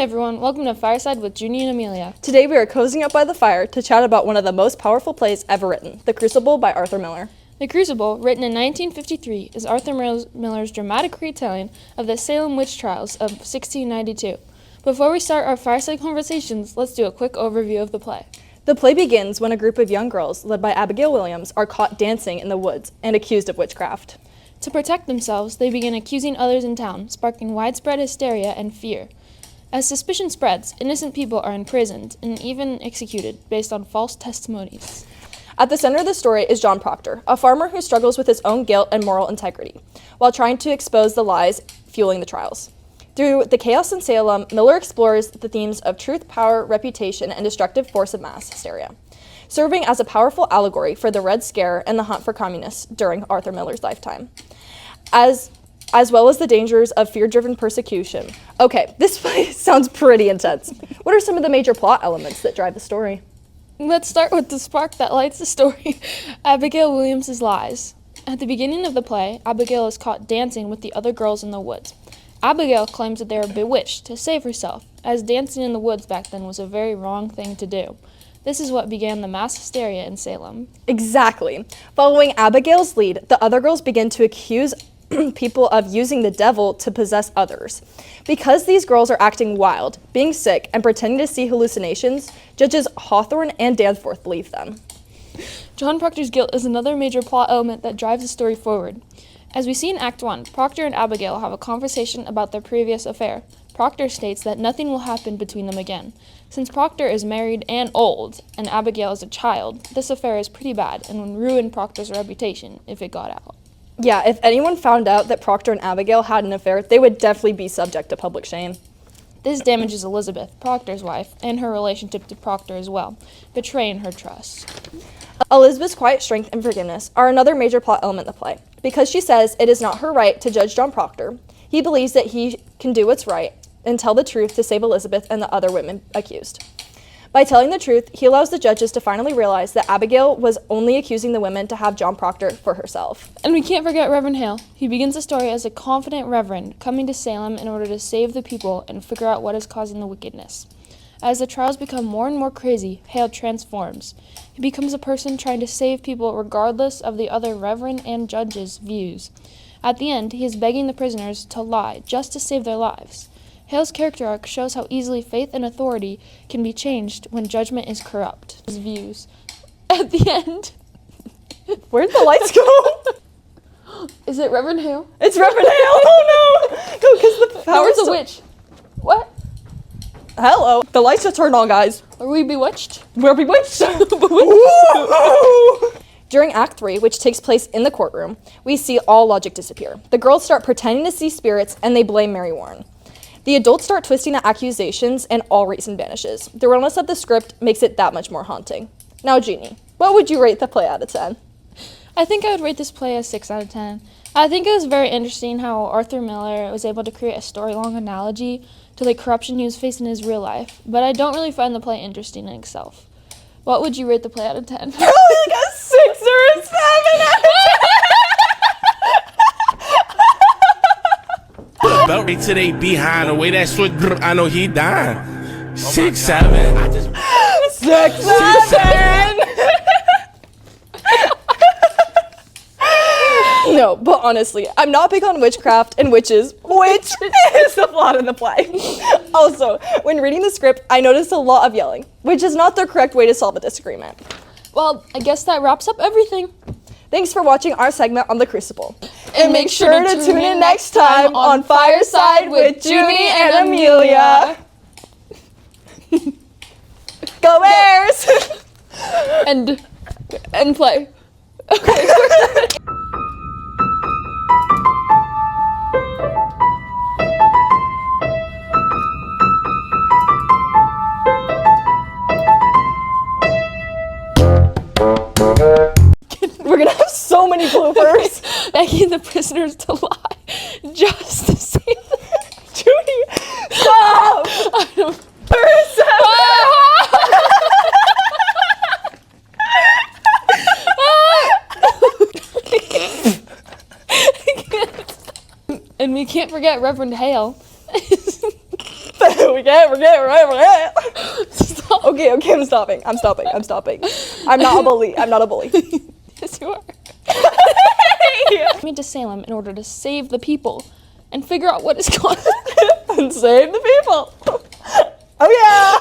everyone, welcome to Fireside with Junie and Amelia. Today we are cozying up by the fire to chat about one of the most powerful plays ever written, The Crucible by Arthur Miller. The Crucible, written in 1953, is Arthur Miller's dramatic retelling of the Salem witch trials of 1692. Before we start our fireside conversations, let's do a quick overview of the play. The play begins when a group of young girls, led by Abigail Williams, are caught dancing in the woods and accused of witchcraft. To protect themselves, they begin accusing others in town, sparking widespread hysteria and fear. As suspicion spreads, innocent people are imprisoned and even executed based on false testimonies. At the center of the story is John Proctor, a farmer who struggles with his own guilt and moral integrity, while trying to expose the lies fueling the trials. Through The Chaos in Salem, Miller explores the themes of truth, power, reputation, and destructive force of mass hysteria, serving as a powerful allegory for the Red Scare and the hunt for communists during Arthur Miller's lifetime, as well as the dangers of fear-driven persecution. Okay, this play sounds pretty intense. What are some of the major plot elements that drive the story? Let's start with the spark that lights the story, Abigail Williams' lies. At the beginning of the play, Abigail is caught dancing with the other girls in the woods. Abigail claims that they are bewitched to save herself, as dancing in the woods back then was a very wrong thing to do. This is what began the mass hysteria in Salem. Exactly. Following Abigail's lead, the other girls begin to accuse people of using the devil to possess others. Because these girls are acting wild, being sick, and pretending to see hallucinations, judges Hawthorne and Danforth believe them. John Proctor's guilt is another major plot element that drives the story forward. As we see in Act 1, Proctor and Abigail have a conversation about their previous affair. Proctor states that nothing will happen between them again. Since Proctor is married and old, and Abigail is a child, this affair is pretty bad and would ruin Proctor's reputation if it got out. Yeah, if anyone found out that Proctor and Abigail had an affair, they would definitely be subject to public shame. This damages Elizabeth, Proctor's wife, and her relationship to Proctor as well, betraying her trust. Elizabeth's quiet strength and forgiveness are another major plot element of the play. Because she says it is not her right to judge John Proctor, he believes that he can do what's right and tell the truth to save Elizabeth and the other women accused. By telling the truth, he allows the judges to finally realize that Abigail was only accusing the women to have John Proctor for herself. And we can't forget Reverend Hale. He begins the story as a confident reverend coming to Salem in order to save the people and figure out what is causing the wickedness. As the trials become more and more crazy, Hale transforms. He becomes a person trying to save people regardless of the other reverend and judges' views. At the end, he is begging the prisoners to lie just to save their lives. Hale's character arc shows how easily faith and authority can be changed when judgment is corrupt. His views. At the end... Where'd the lights go? Is it Reverend Hale? It's Reverend Hale! Oh no! No, because the power's a witch. What? Hello. The lights are turned on, guys. Are we bewitched? We're bewitched. During Act 3, which takes place in the courtroom, we see all logic disappear. The girls start pretending to see spirits, and they blame Mary Warren. The adults start twisting the accusations, and all reason vanishes. The realness of the script makes it that much more haunting. Now, Jeannie, what would you rate the play out of 10? I think I would rate this play a 6 out of 10. I think it was very interesting how Arthur Miller was able to create a story-long analogy to the corruption he was facing in his real life, but I don't really find the play interesting in itself. What would you rate the play out of 10? Probably like a 6 or a 7 out of 10! Belt right to they behind the way that switch, I know he dying. 6, 7. 6, 7! No, but honestly, I'm not big on witchcraft and witches, which is the plot of the play. Also, when reading the script, I noticed a lot of yelling, which is not the correct way to solve a disagreement. Well, I guess that wraps up everything. Thanks for watching our segment on The Crucible. And make sure to tune in next time on Fireside with Junie and Amelia. Go Bears! And play. Okay. We're gonna have so many bloopers. Begging the prisoners to lie just to save them. Junie, stop! And we can't forget Reverend Hale. We Stop. Okay, I'm stopping. I'm not a bully. Yes, you are. Coming to Salem in order to save the people and figure out what is going on. And save the people. Oh yeah.